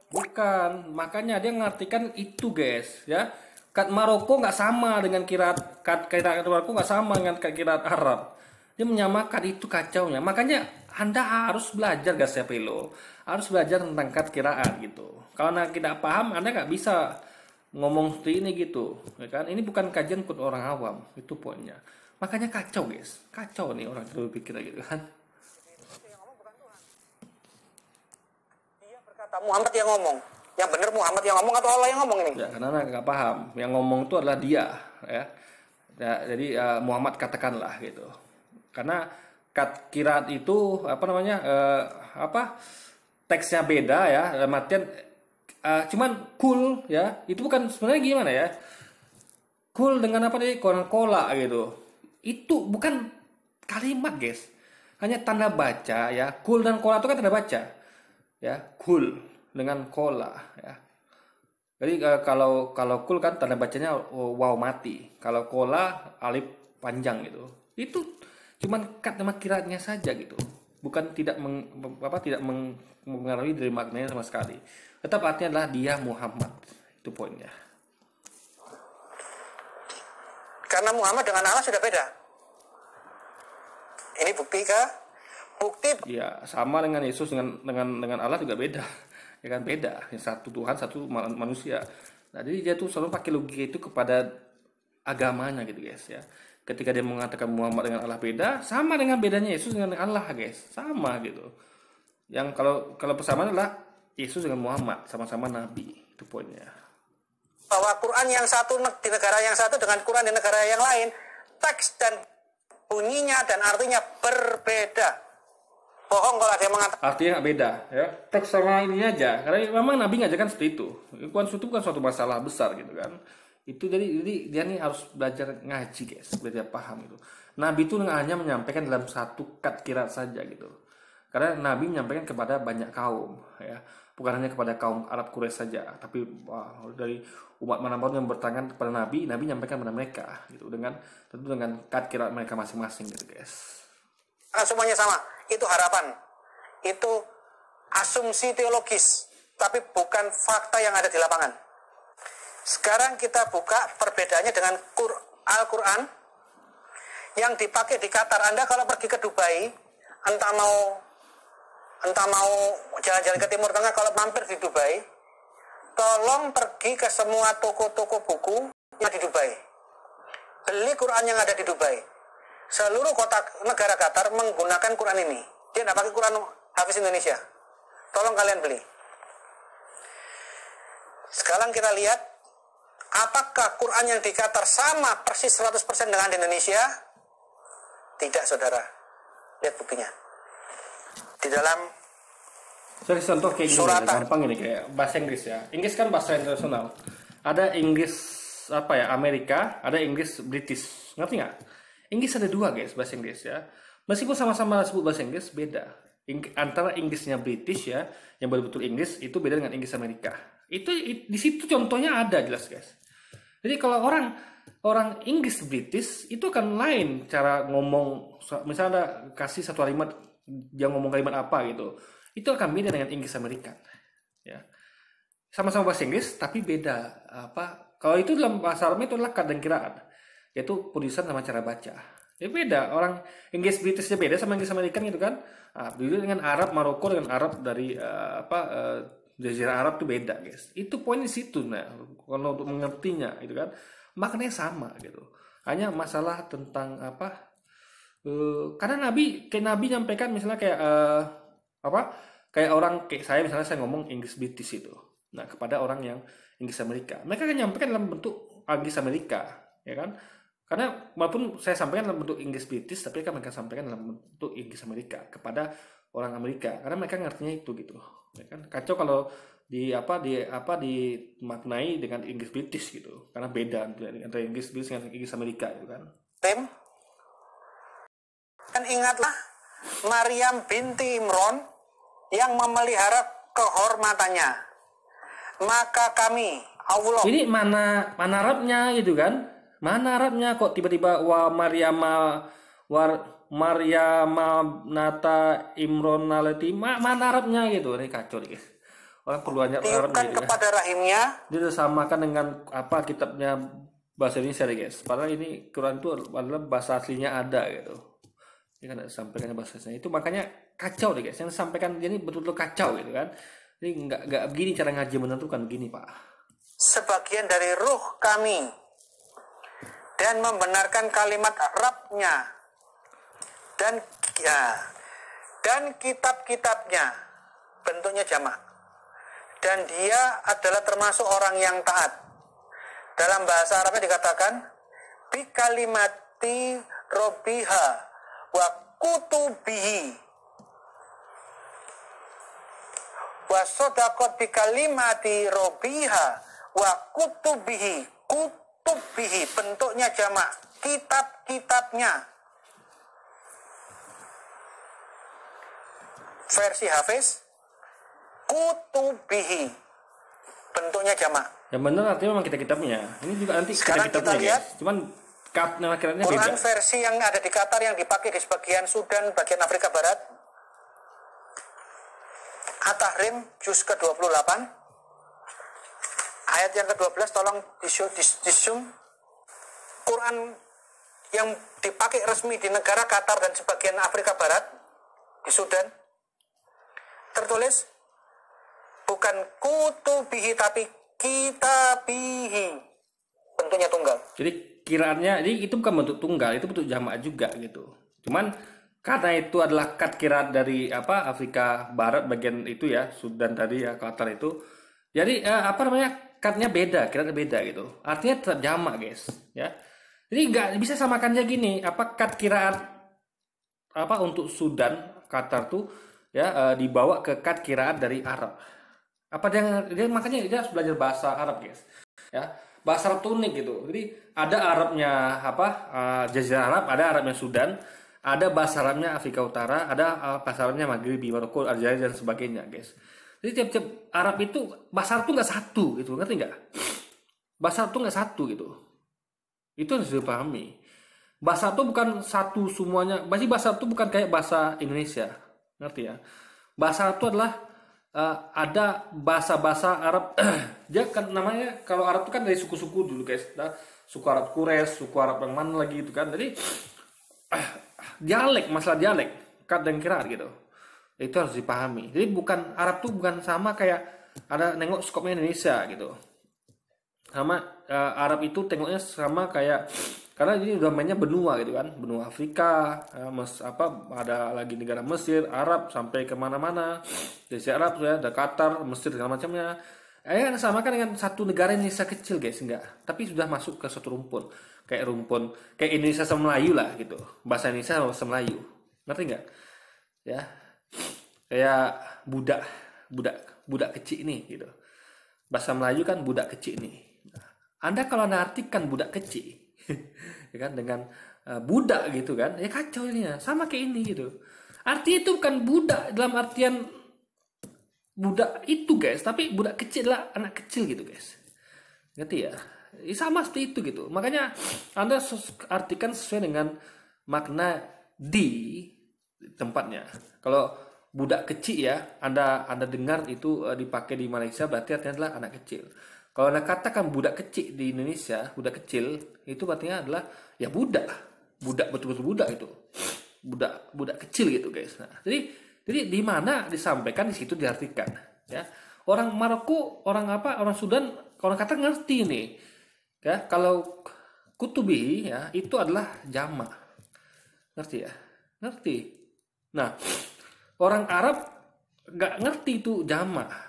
Bukan, makanya dia mengartikan itu guys, ya. Kat Maroko nggak sama dengan kiraat Maroko nggak sama dengan kiraat Arab. Dia menyamakan, itu kacaunya. Makanya Anda harus belajar guys ya Pelo. Harus belajar tentang kat kiraat gitu. Kalau Anda tidak paham, Anda nggak bisa ngomong seperti ini gitu, ya kan? Ini bukan kajian untuk orang awam, itu poinnya. Makanya kacau guys, kacau nih orang itu berpikir gitu kan. Dia berkata Muhammad yang ngomong. Yang benar Muhammad yang ngomong atau Allah yang ngomong ini? Ya, karena nggak paham. Yang ngomong itu adalah dia, ya. Ya, jadi Muhammad katakanlah gitu. Karena kiraat itu apa namanya apa teksnya beda ya, dalam artian cuman cool ya. Itu bukan sebenarnya gimana ya? Cool dengan apa nih? Kola gitu. Itu bukan kalimat guys. Hanya tanda baca ya. Cool dan kola itu kan tanda baca. Ya, cool dengan kola ya. Jadi kalau cool kan tanda bacanya wow mati. Kalau kola alif panjang gitu. Itu cuman kat nama kiraatnya saja gitu. Bukan tidak mengaruhi dari maknanya sama sekali. Tetap artinya adalah dia Muhammad. Itu poinnya. Karena Muhammad dengan Allah sudah beda. Ini bukti kah? Bukti. Ya, sama dengan Yesus dengan Allah juga beda. Ya kan beda. Yang satu Tuhan, satu manusia. Nah, jadi dia tuh selalu pakai logika itu kepada agamanya gitu guys ya. Ketika dia mengatakan Muhammad dengan Allah beda, sama dengan bedanya Yesus dengan Allah guys. Sama gitu. Yang kalau persamaan adalah Yesus dengan Muhammad, sama-sama nabi. Itu poinnya. Bahwa Quran yang satu di negara yang satu dengan Quran di negara yang lain, teks dan bunyinya dan artinya berbeda. Bohong kalau ada yang mengatakan. Artinya nggak beda ya. Teks sama ini aja. Karena memang Nabi ngajarkan seperti itu. Quran itu bukan suatu masalah besar gitu kan. Itu jadi dia nih harus belajar ngaji guys, belajar paham itu. Nabi itu hanya menyampaikan dalam satu kiraat saja gitu. Karena Nabi menyampaikan kepada banyak kaum ya. Bukan hanya kepada kaum Arab Quraisy saja, tapi dari umat manapun yang bertangan kepada Nabi menyampaikan kepada mereka gitu tentu dengan kiraat mereka masing-masing gitu guys. Semuanya sama, itu harapan, itu asumsi teologis, tapi bukan fakta yang ada di lapangan. Sekarang kita buka perbedaannya dengan Al-Quran yang dipakai di Qatar. Anda kalau pergi ke Dubai, entah mau jalan-jalan ke Timur Tengah, kalau mampir di Dubai, tolong pergi ke semua toko-toko buku yang di Dubai. Beli Quran yang ada di Dubai. Seluruh kota negara Qatar menggunakan Quran ini. Dia tidak pakai Quran Hafiz Indonesia. Tolong kalian beli. Sekarang kita lihat, apakah Quran yang di Qatar sama persis 100% dengan di Indonesia? Tidak, saudara. Lihat buktinya. Di dalam Saya contoh kayak gini, gampang ini kayak bahasa Inggris ya. Inggris kan bahasa internasional. Ada Inggris apa ya Amerika, ada Inggris British. Ngerti nggak? Inggris ada dua guys bahasa Inggris ya. Meskipun sama-sama sebut bahasa Inggris beda. Antara Inggrisnya British ya, yang betul-betul Inggris itu beda dengan Inggris Amerika. Itu di situ contohnya ada jelas guys. Jadi kalau orang Inggris British itu kan lain cara ngomong. Misalnya kasih satu kalimat, dia ngomong kalimat apa gitu. Itu akan beda dengan Inggris Amerika. Ya. Sama-sama bahasa Inggris tapi beda apa? Kalau itu dalam bahasa Arab itu adalah kad dan kiraat. Yaitu tulisan sama cara baca. Ya beda. Orang Inggris Britishnya beda sama Inggris Amerika gitu kan. Beda dengan Arab Maroko dengan Arab dari Jazirah Arab itu beda, guys. Itu poin di situ nah. Kalau untuk mengertinya gitu kan. Maknanya sama gitu. Hanya masalah tentang apa? Karena Nabi nyampaikan misalnya kayak kayak orang kayak saya misalnya saya ngomong Inggris British itu. Nah, kepada orang yang Inggris Amerika. Mereka akan nyampaikan dalam bentuk Inggris Amerika, ya kan? Karena walaupun saya sampaikan dalam bentuk Inggris British, tapi kan mereka sampaikan dalam bentuk Inggris Amerika kepada orang Amerika. Karena mereka ngertinya itu gitu, ya kan? Kacau kalau dimaknai dengan Inggris British gitu. Karena beda antara Inggris British dengan Inggris Amerika gitu kan. Dan ingatlah Maryam binti Imron yang memelihara kehormatannya. Maka kami Allah. Ini mana Arabnya gitu kan? Mana Arabnya kok tiba-tiba Maryama nata Imron alati mana Arabnya gitu. Ini kacau guys. Orang perlu banyak Arab tiupkan gitu kepada rahimnya. Dia udah samakan dengan apa kitabnya bahasa Indonesia deh guys. Padahal ini Quran itu adalah bahasa aslinya ada gitu. Ini kan sampaikan bahasa aslinya itu, makanya kacau deh guys. Yang disampaikan dia ini betul-betul kacau gitu kan. Ini nggak begini cara ngaji menentukan begini Pak. Sebagian dari ruh kami dan membenarkan kalimat Rabbnya dan kitab-kitabnya, bentuknya jamak, dan dia adalah termasuk orang yang taat. Dalam bahasa Arabnya dikatakan bi kalimati robbiha wa kutubihi wa sodaqat bi kalimati robbiha wa kutubihi. Kutubihi bentuknya jamak, kitab-kitabnya. Versi Hafiz, kutubihi bentuknya jamak. Yang benar artinya memang kitabnya. Ini juga nanti Sekarang kita lihat guys. Cuman nama kitabnya beda. Quran versi yang ada di Qatar yang dipakai di sebagian Sudan, bagian Afrika Barat. At-Tahrim juz ke-28 ayat yang ke-12, tolong di-zoom. Quran yang dipakai resmi di negara Qatar dan sebagian Afrika Barat, di Sudan, tertulis bukan kutubihi tapi kitabihi, bentuknya tunggal. Jadi kiraannya, jadi itu bukan bentuk tunggal, itu bentuk jamak juga gitu. Cuman karena itu adalah kat kiraat dari apa Afrika Barat bagian itu ya, Sudan tadi ya, Qatar itu. Jadi apa namanya, katnya beda, kiraatnya beda gitu. Artinya tetap jamak guys, ya. Jadi nggak bisa samakannya gini, apa kat kiraat apa untuk Sudan, Qatar tuh ya dibawa ke kat kiraat dari Arab. Apa dia makanya dia harus belajar bahasa Arab guys, ya. Bahasa Arab tuh unik gitu. Jadi ada Arabnya apa Jazirah Arab, ada Arabnya Sudan, ada bahasa Arabnya Afrika Utara, ada bahasa Arabnya Maghribi, Maroko, Aljazair dan sebagainya guys. Jadi tiap-tiap Arab itu bahasa Arab tuh nggak satu gitu, ngerti nggak? Bahasa Arab tuh nggak satu gitu. Itu harus dipahami. Bahasa Arab tuh bukan satu semuanya. Bahasa Arab tuh bukan kayak bahasa Indonesia, ngerti ya? Bahasa Arab tuh adalah ada bahasa-bahasa Arab. Dia kan namanya, kalau Arab itu kan dari suku-suku dulu guys. Nah, suku Arab Quraisy, suku Arab yang mana lagi itu kan. Jadi dialek, masalah dialek, kat dan kiraat gitu. Itu harus dipahami. Jadi bukan Arab tuh bukan sama kayak ada nengok skopnya Indonesia gitu. Sama Arab itu tengoknya sama kayak, karena ini udah mainnya benua gitu kan, benua Afrika, ada lagi negara Mesir, Arab sampai kemana-mana, Jazirah Arab ya, ada Qatar, Mesir segala macamnya. Sama kan dengan satu negara Indonesia kecil guys, enggak, tapi sudah masuk ke satu rumpun, kayak Indonesia sama Melayu lah gitu, bahasa Indonesia sama Melayu, ngerti nggak? Ya, kayak budak kecil nih gitu, bahasa Melayu kan budak kecil nih. Anda kalau artikan budak kecil ya kan dengan budak gitu kan, ya kacau ini ya, sama kayak ini gitu. Artinya itu bukan budak dalam artian budak itu guys, tapi budak kecil lah, anak kecil gitu guys, ngerti ya? Sama seperti itu gitu. Makanya Anda artikan sesuai dengan makna di tempatnya. Kalau budak kecil ya, Anda dengar itu dipakai di Malaysia, berarti artinya adalah anak kecil. Kalau Anda katakan budak kecil di Indonesia, budak kecil, itu artinya adalah ya budak betul-betul budak itu. Budak kecil gitu guys. Nah, jadi di mana disampaikan di situ diartikan, ya. Orang Maroko, orang Sudan, orang Qatar ngerti nih. Ya, kalau kutubi ya itu adalah jamak. Ngerti ya? Ngerti. Nah, orang Arab nggak ngerti itu jamak.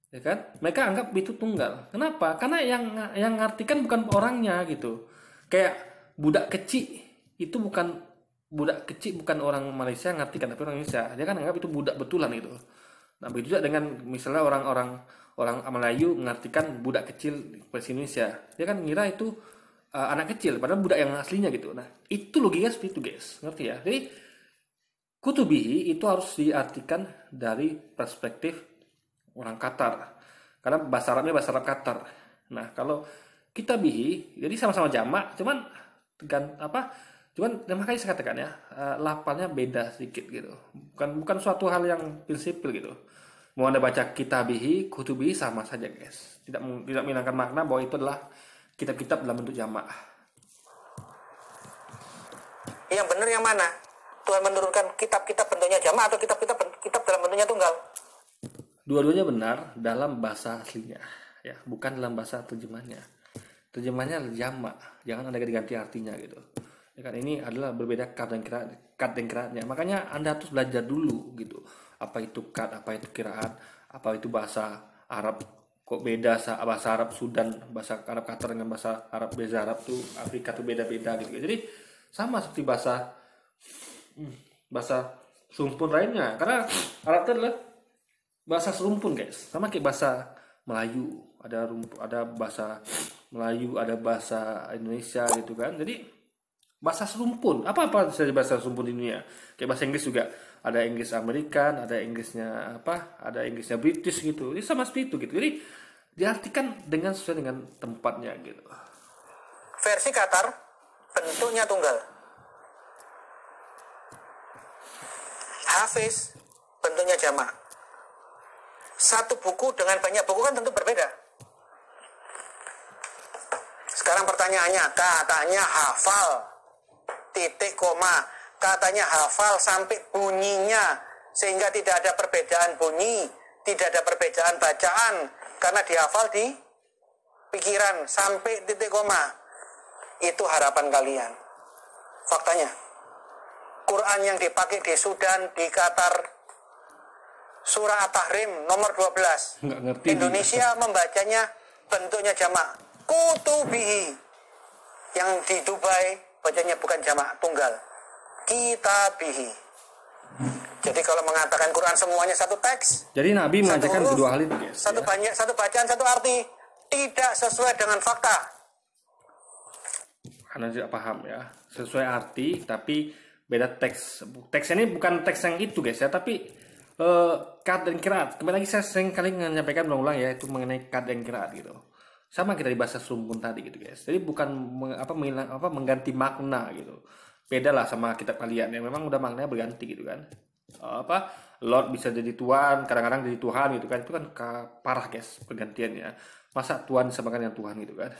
Ya kan? Mereka anggap itu tunggal. Kenapa? Karena yang ngartikan bukan orangnya gitu. Kayak budak kecil itu bukan orang Malaysia yang ngartikan, tapi orang Indonesia. Dia kan anggap itu budak betulan gitu. Nah, begitu juga dengan misalnya orang Melayu mengartikan budak kecil versi Indonesia. Dia kan ngira itu anak kecil, padahal budak yang aslinya gitu. Nah, itu logika seperti itu guys. Ngerti ya? Jadi kutubihi itu harus diartikan dari perspektif orang Qatar, karena bahasa Arabnya bahasa Arab Qatar. Nah, kalau kitabihi jadi sama-sama jamak, cuman makanya saya katakan ya, lafalnya beda sedikit gitu. Bukan suatu hal yang prinsipil gitu. Mau Anda baca kitabihi, kutubihi sama saja guys. Tidak menghilangkan makna bahwa itu adalah kitab-kitab dalam bentuk jamak. Yang benar yang mana? Tuhan menurunkan kitab-kitab bentuknya jamak atau kitab dalam bentuknya tunggal? Dua-duanya benar dalam bahasa aslinya, ya, bukan dalam bahasa terjemahnya. Terjemahnya adalah jamak, jangan Anda ganti artinya gitu. Ya kan, ini adalah berbeda kad dan kiraatnya. Makanya Anda harus belajar dulu gitu. Apa itu kad, apa itu kiraat, apa itu bahasa Arab. Kok beda bahasa Arab Sudan, bahasa Arab Qatar dengan bahasa Arab Beza Arab tuh Afrika tuh beda-beda gitu. Jadi sama seperti bahasa sumpun lainnya. Karena Arab itu adalah bahasa serumpun guys. Sama kayak bahasa Melayu, ada bahasa Melayu, ada bahasa Indonesia gitu kan. Jadi bahasa serumpun, apa saja bahasa serumpun di dunia. Kayak bahasa Inggris juga ada Inggris Amerikan, ada Inggrisnya ada Inggrisnya British gitu. Ini sama seperti itu gitu. Jadi diartikan sesuai dengan tempatnya gitu. Versi Qatar bentuknya tunggal. Hafiz bentuknya jamak. Satu buku dengan banyak buku kan tentu berbeda. Sekarang pertanyaannya, katanya hafal titik koma, katanya hafal sampai bunyinya, sehingga tidak ada perbedaan bunyi, tidak ada perbedaan bacaan, karena dihafal di pikiran sampai titik koma. Itu harapan kalian. Faktanya, Quran yang dipakai di Sudan, di Qatar, Surah At-Tahrim nomor 12. Indonesia membacanya bentuknya jamak. Kutubihi. Yang di Dubai bacanya bukan jamak, tunggal. Kitabihi. Jadi kalau mengatakan Quran semuanya satu teks. Jadi Nabi mengajarkan kedua hal itu, guys. Satu bacaan, satu arti. Tidak sesuai dengan fakta. Anda tidak paham ya. Sesuai arti, tapi beda teks. Teks ini bukan teks yang itu, guys ya, tapi kad dan kiraat. Kembali lagi saya sering kali menyampaikan berulang ya, itu mengenai kad dan kiraat gitu. Sama kita di bahasa serumpun tadi gitu guys. Jadi bukan mengganti makna gitu. Beda lah sama kitab kalian yang memang udah maknanya berganti gitu kan. Lord bisa jadi Tuhan, kadang-kadang jadi Tuhan gitu kan. Itu kan parah guys pergantiannya. Masa Tuhan disamakan dengan Tuhan gitu kan.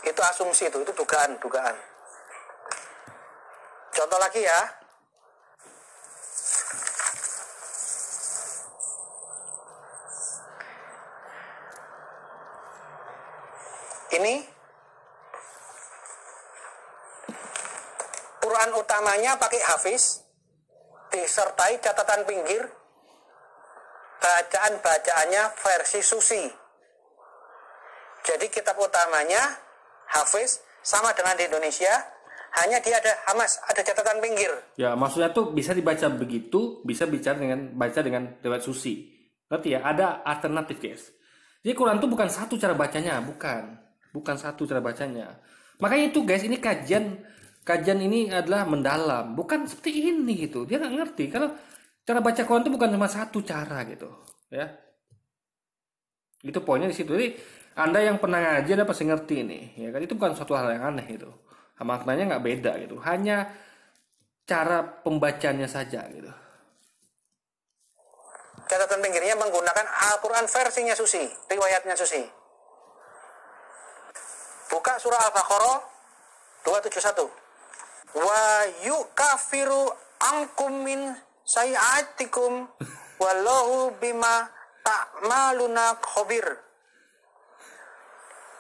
Itu asumsi itu dugaan. Contoh lagi ya. Ini Quran utamanya pakai Hafiz, disertai catatan pinggir, bacaan-bacaannya versi Susi. Jadi kitab utamanya Hafiz sama dengan di Indonesia, hanya dia ada hamas, ada catatan pinggir. Ya, maksudnya tuh bisa dibaca begitu, bisa baca dengan riwayat Susi. Ngerti ya? Ada alternatif, guys. Jadi Quran tuh bukan satu cara bacanya, bukan satu cara bacanya. Makanya itu, guys, ini kajian ini adalah mendalam, bukan seperti ini gitu. Dia nggak ngerti kalau cara baca Quran itu bukan cuma satu cara gitu, ya. Itu poinnya di situ. Jadi Anda yang pernah ngaji Anda pasti ngerti ini, ya kan? Itu bukan suatu hal yang aneh gitu. Maknanya nggak beda gitu, hanya cara pembacanya saja gitu. Catatan pinggirnya menggunakan Al-Quran versinya Susi, riwayatnya Susi. Buka surah Al-Baqarah 271. Wa yukafiru ankum min sayiatikum wallahu bima ta'maluna khabir.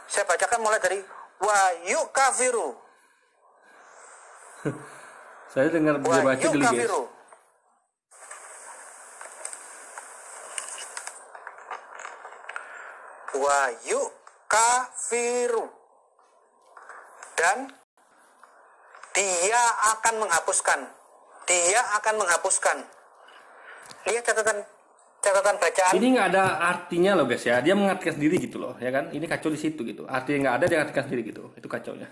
Saya bacakan mulai dari wa yukafiru. Saya dengar dia baca geli guys. Wa yukafiru. Dan dia akan menghapuskan. Lihat catatan bacaan. Ini nggak ada artinya loh guys ya. Dia mengartikan sendiri gitu loh, ya kan? Ini kacau di situ gitu. Artinya nggak ada, dia artikan sendiri gitu. Itu kacaunya.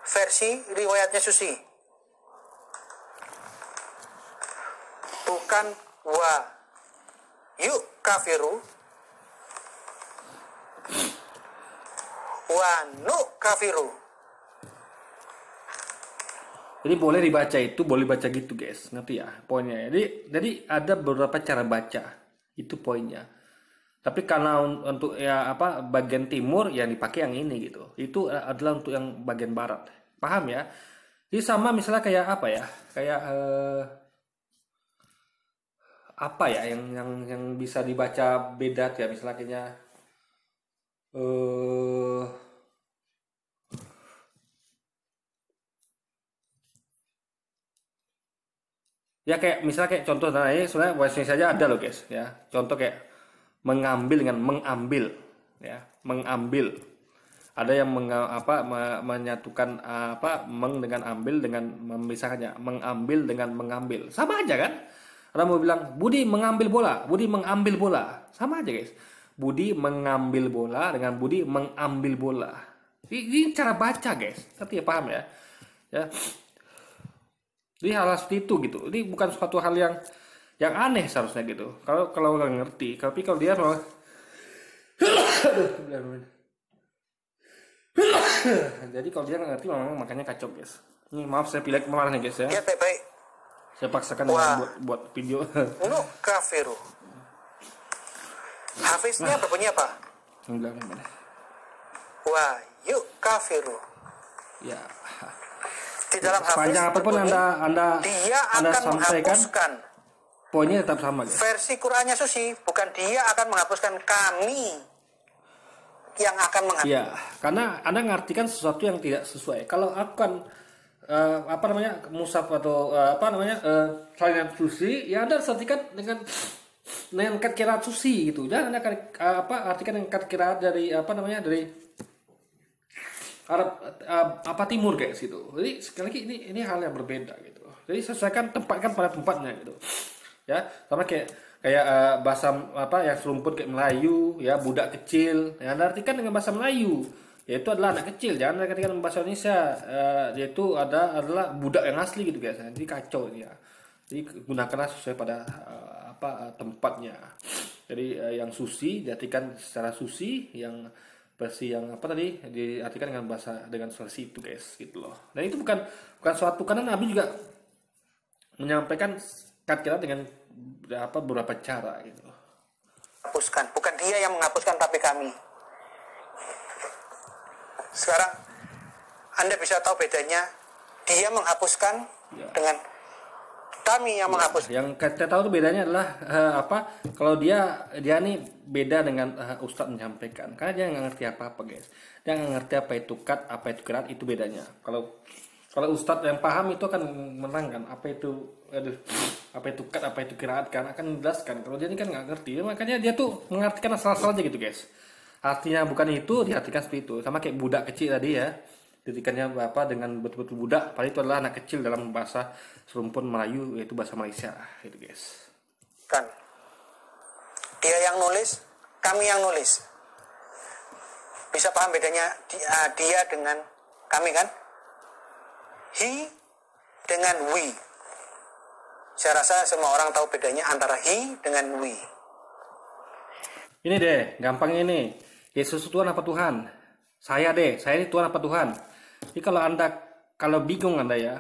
Versi riwayatnya Susi. Bukan wa yukafiru, wa nu kafiru. Jadi boleh dibaca itu, boleh baca gitu guys, ngerti ya poinnya. Jadi ada beberapa cara baca, itu poinnya. Tapi karena untuk ya apa bagian timur yang dipakai yang ini gitu, itu adalah untuk yang bagian barat, paham ya? Jadi sama misalnya kayak apa ya, kayak apa ya yang bisa dibaca beda ya, misalnya kayaknya eh ya kayak misalnya kayak contoh, nah ini sebenarnya bahasa Indonesia saja ada loh guys ya, contoh kayak mengambil dengan mengambil ya, mengambil. Ada yang menyatukan apa meng dengan ambil dengan memisahkannya, mengambil dengan mengambil, sama aja kan? Ada mau bilang Budi mengambil bola, Budi mengambil bola, sama aja guys. Budi mengambil bola dengan Budi mengambil bola. Ini cara baca guys, tapi ya paham ya? Ya, jadi hal seperti itu gitu. Ini bukan suatu hal yang aneh seharusnya gitu. Kalau nggak ngerti, tapi kalau dia mau jadi kalau dia nggak ngerti memang makanya kacau guys. Ini maaf saya pilih kemarin ya guys ya. Ya baik. Saya paksakan buat video. Unu kafiru. Hafiznya berbunyi apa? Wah, yuk kafiru. Ya. Di dalam Hafiz panjang apapun anda dia anda akan sampaikan, menghapuskan. Poinnya tetap sama guys. Versi Qurannya Susi, bukan dia akan menghapuskan, kami yang akan menghapuskan. Ya, karena anda ngartikan sesuatu yang tidak sesuai. Kalau akan apa namanya musaf atau apa namanya salinan Susi, ya anda artikan dengan kat kiraat Susi gitu. Jangan anda artikan dengan kat kiraat dari apa namanya dari Arab apa timur guys gitu. Jadi sekali lagi ini hal yang berbeda gitu. Jadi sesuaikan, tempatkan pada tempatnya gitu. Ya, sama kayak bahasa apa yang serumpun kayak Melayu ya, budak kecil. Yang Anda artikan dengan bahasa Melayu, yaitu adalah anak kecil. Jangan Anda artikan bahasa Indonesia, yaitu adalah budak yang asli gitu guys. Jadi kacau ya. Jadi gunakanlah sesuai pada tempatnya. Jadi yang Susi diartikan secara Susi, yang versi yang apa tadi diartikan dengan bahasa dengan versi itu guys gitu loh. Dan itu bukan suatu, karena Nabi juga menyampaikan kata dengan beberapa cara gitu. Hapuskan, bukan dia yang menghapuskan tapi kami. Sekarang Anda bisa tahu bedanya dia menghapuskan dengan kami yang menghapus. Yang kita tahu tuh bedanya adalah kalau dia nih beda dengan Ustadz menyampaikan, karena dia nggak ngerti apa-apa guys. Dia nggak ngerti apa itu kat, apa itu qiraat, itu bedanya. Kalau Ustadz yang paham itu akan menerangkan apa itu kat, apa itu qiraat, kan akan menjelaskan. Kalau dia ini kan nggak ngerti, makanya dia tuh mengartikan asal-asal aja gitu guys. Artinya bukan itu, diartikan seperti itu. Sama kayak budak kecil tadi ya, ditikannya dengan betul-betul budak, padahal itu adalah anak kecil dalam bahasa serumpun Melayu, yaitu bahasa Malaysia gitu guys. Kan dia yang nulis, kami yang nulis. Bisa paham bedanya dia dengan kami kan? He dengan we. Saya rasa semua orang tahu bedanya antara he dengan we. Ini deh, gampang ini. Yesus itu Tuhan apa Tuhan? Saya ini Tuhan apa Tuhan? Jadi kalau bingung Anda ya,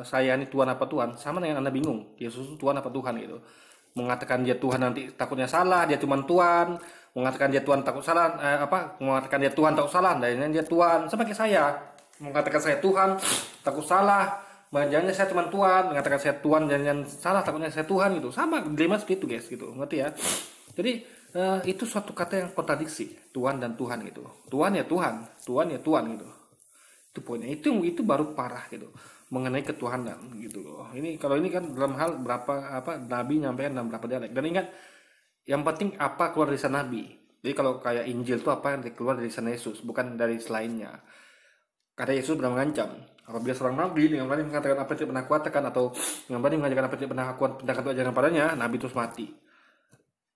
saya ini Tuhan apa Tuhan, sama dengan Anda bingung, Yesus itu Tuhan apa Tuhan gitu. Mengatakan dia Tuhan nanti takutnya salah, dia cuma Tuhan. Mengatakan dia Tuhan takut salah, mengatakan dia Tuhan takut salah, dan dia Tuhan. Sama kayak saya, mengatakan saya Tuhan takut salah, jangan saya cuma Tuhan, mengatakan saya Tuhan jangan salah, takutnya saya Tuhan gitu. Sama dilema seperti itu guys gitu, ngerti ya? Jadi itu suatu kata yang kontradiksi, Tuhan dan Tuhan gitu. Tuhan ya Tuhan, Tuhan ya Tuhan gitu. Itu poinnya. Itu baru parah gitu, mengenai ketuhanan gitu loh. Ini kalau ini kan dalam hal Nabi nyampaikan dalam berapa dialek. Dan ingat, yang penting apa keluar dari lisan Nabi. Jadi kalau kayak Injil itu apa yang keluar dari lisan Yesus, bukan dari selainnya. Kata Yesus benar mengancam, apabila seorang nabi dengan berani mengatakan apa yang tidak pernah aku katakan, atau dengan berani mengajarkan apa yang tidak pernah aku ajarkan padanya, nabi terus mati.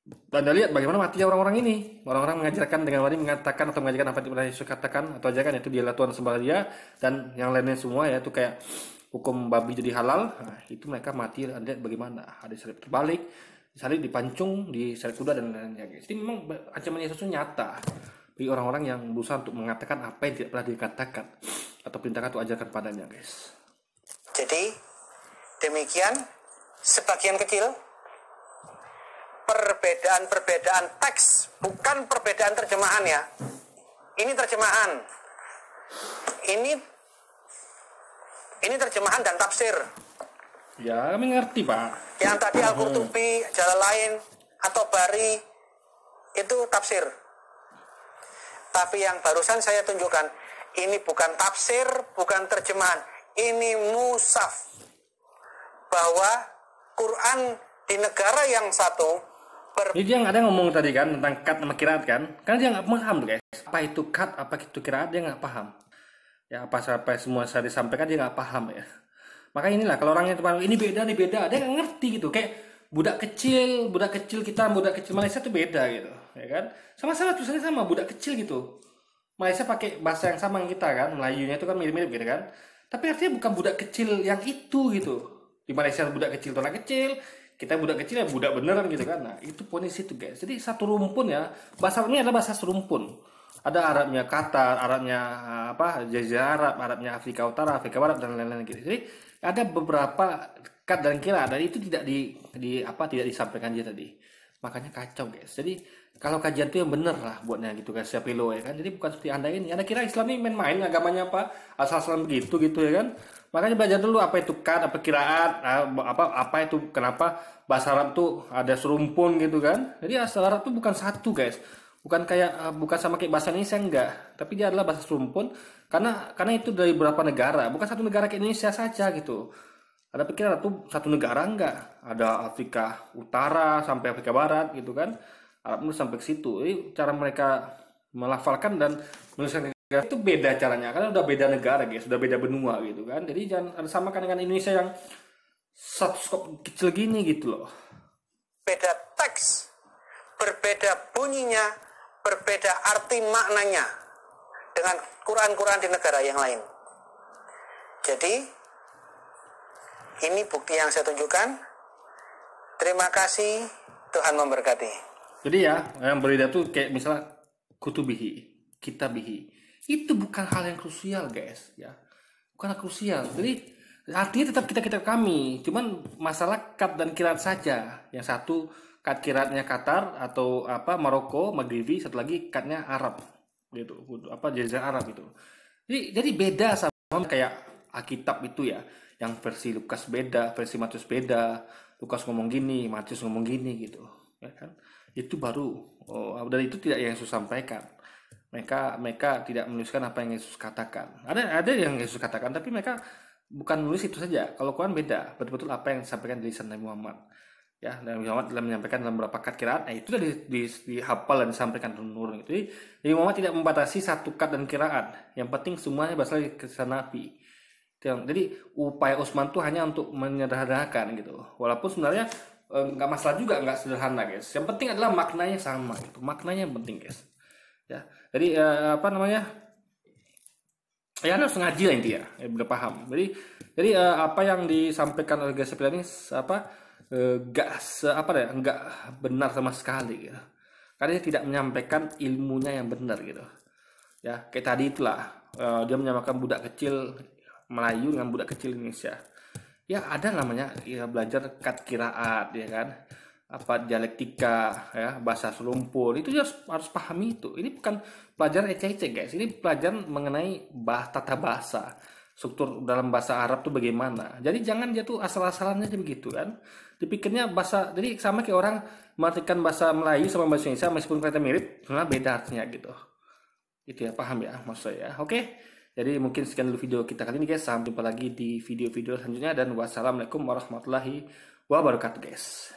Dan Anda lihat bagaimana matinya orang-orang ini. Orang-orang mengajarkan dengan berani mengatakan atau mengajarkan apa yang tidak pernah Yesus katakan atau ajarkan, yaitu dialah Tuhan sembah dia, dan yang lainnya semua, yaitu kayak hukum babi jadi halal. Nah, itu mereka mati. Anda lihat bagaimana, ada salib terbalik, salib dipancung, di salib kuda dan lain-lainnya. Jadi memang ancaman Yesus itu nyata bagi orang-orang yang berusaha untuk mengatakan apa yang tidak pernah dikatakan atau perintahkan untuk ajarkan padanya guys. Jadi demikian sebagian kecil perbedaan teks, bukan perbedaan terjemahan ya. Ini terjemahan. Ini terjemahan dan tafsir. Ya, kami ngerti, Pak. Yang tadi Al-Qurtubi, Jalalain atau Bari itu tafsir. Tapi yang barusan saya tunjukkan, ini bukan tafsir, bukan terjemahan. Ini mushaf. Bahwa Quran di negara yang satu Jadi dia nggak ada ngomong tadi kan tentang kat sama kiraat kan? Karena dia nggak paham tuh guys. Apa itu kat, apa itu kiraat, dia nggak paham. Ya apa sampai semua saya disampaikan dia nggak paham ya. Makanya inilah kalau orangnya ini beda, dia nggak ngerti gitu. Kayak budak kecil budak kecil Malaysia tuh beda gitu, ya kan? Sama-sama tulisannya sama, budak kecil gitu. Malaysia pakai bahasa yang sama yang kita kan, Melayunya itu kan mirip-mirip gitu kan. Tapi artinya bukan budak kecil yang itu gitu. Di Malaysia budak kecil itu anak kecil, kita budak kecil ya budak beneran gitu kan. Nah itu poinnya situ guys. Jadi satu rumpun ya, bahasa ini adalah bahasa serumpun. Ada Arabnya Qatar, Arabnya Jazirah Arab, Arabnya Afrika Utara, Afrika Barat dan lain-lain gitu. Jadi ada beberapa kat dan kira dan itu tidak tidak disampaikan dia tadi. Makanya kacau guys. Jadi kalau kajian itu yang bener lah buatnya gitu guys, siapa lo ya kan. Jadi bukan seperti Anda ini. Anda kira Islam ini main-main agamanya apa? Asal-asalan begitu gitu ya kan. Makanya belajar dulu apa itu kat, apa kiraat, apa itu kenapa bahasa Arab tuh ada serumpun gitu kan. Jadi asal Arab tuh bukan satu guys. Bukan sama kayak bahasa Indonesia enggak, tapi dia adalah bahasa serumpun karena itu dari beberapa negara, bukan satu negara kayak Indonesia saja gitu. Ada pikiran itu satu negara enggak, ada Afrika Utara sampai Afrika Barat gitu kan. Arab itu sampai ke situ. Jadi cara mereka melafalkan dan menuliskan negara itu beda caranya, karena udah beda negara guys, sudah beda benua gitu kan. Jadi jangan ada samakan dengan Indonesia yang satu skop kecil gini gitu loh. Beda teks, berbeda bunyinya, berbeda arti maknanya dengan Quran-Quran di negara yang lain. Jadi ini bukti yang saya tunjukkan. Terima kasih, Tuhan memberkati. Jadi ya, yang berbeda tuh kayak misalnya kutubihi, kitabihi. Itu bukan hal yang krusial guys, ya. Bukan hal krusial. Jadi artinya tetap kita kami, cuman masalah kat dan kiraat saja. Yang satu kat kiraatnya Qatar atau Maroko, Maghribi, satu lagi katnya Arab gitu, Jazirah Arab itu. Jadi beda sama kayak Alkitab itu ya, yang versi Lukas beda, versi Matius beda. Lukas ngomong gini, Matius ngomong gini gitu, ya kan? Itu baru. Dan itu tidak yang Yesus sampaikan. Mereka tidak menuliskan apa yang Yesus katakan. Ada yang Yesus katakan, tapi mereka bukan menulis itu saja. Kalau Quran beda, betul-betul apa yang disampaikan di lisan Nabi Muhammad. Ya, dan Muhammad dalam menyampaikan dalam beberapa kat kiraat, itu sudah dihafal dan disampaikan turun-turun gitu. Jadi Muhammad tidak membatasi satu kat dan kiraat. Yang penting semuanya berasal dari kisah Nabi. Jadi upaya Utsman itu hanya untuk menyederhanakan gitu. Walaupun sebenarnya nggak masalah juga, nggak sederhana guys. Yang penting adalah maknanya sama gitu. Maknanya yang penting guys. Ya, jadi ya harus ngaji lah intinya, udah paham. Jadi apa yang disampaikan oleh Geser Pilihan ini nggak benar sama sekali gitu. Karena dia tidak menyampaikan ilmunya yang benar gitu. Ya kayak tadi itulah dia menyamakan budak kecil Melayu dengan budak kecil Indonesia. Ya ada namanya ya, belajar kat kiraat ya kan, dialektika ya, bahasa serumpun itu harus pahami itu. Ini bukan pelajaran ecek-ecek guys, ini pelajaran mengenai tata bahasa, struktur dalam bahasa Arab tuh bagaimana. Jadi jangan dia tuh asal-asalan aja begitu kan, dipikirnya bahasa, jadi sama kayak orang mengartikan bahasa Melayu sama bahasa Indonesia meskipun kata mirip sebenarnya beda artinya gitu. Itu ya, paham ya maksud saya. Oke. Jadi mungkin sekian dulu video kita kali ini guys. Sampai jumpa lagi di video-video selanjutnya dan wassalamualaikum warahmatullahi wabarakatuh guys.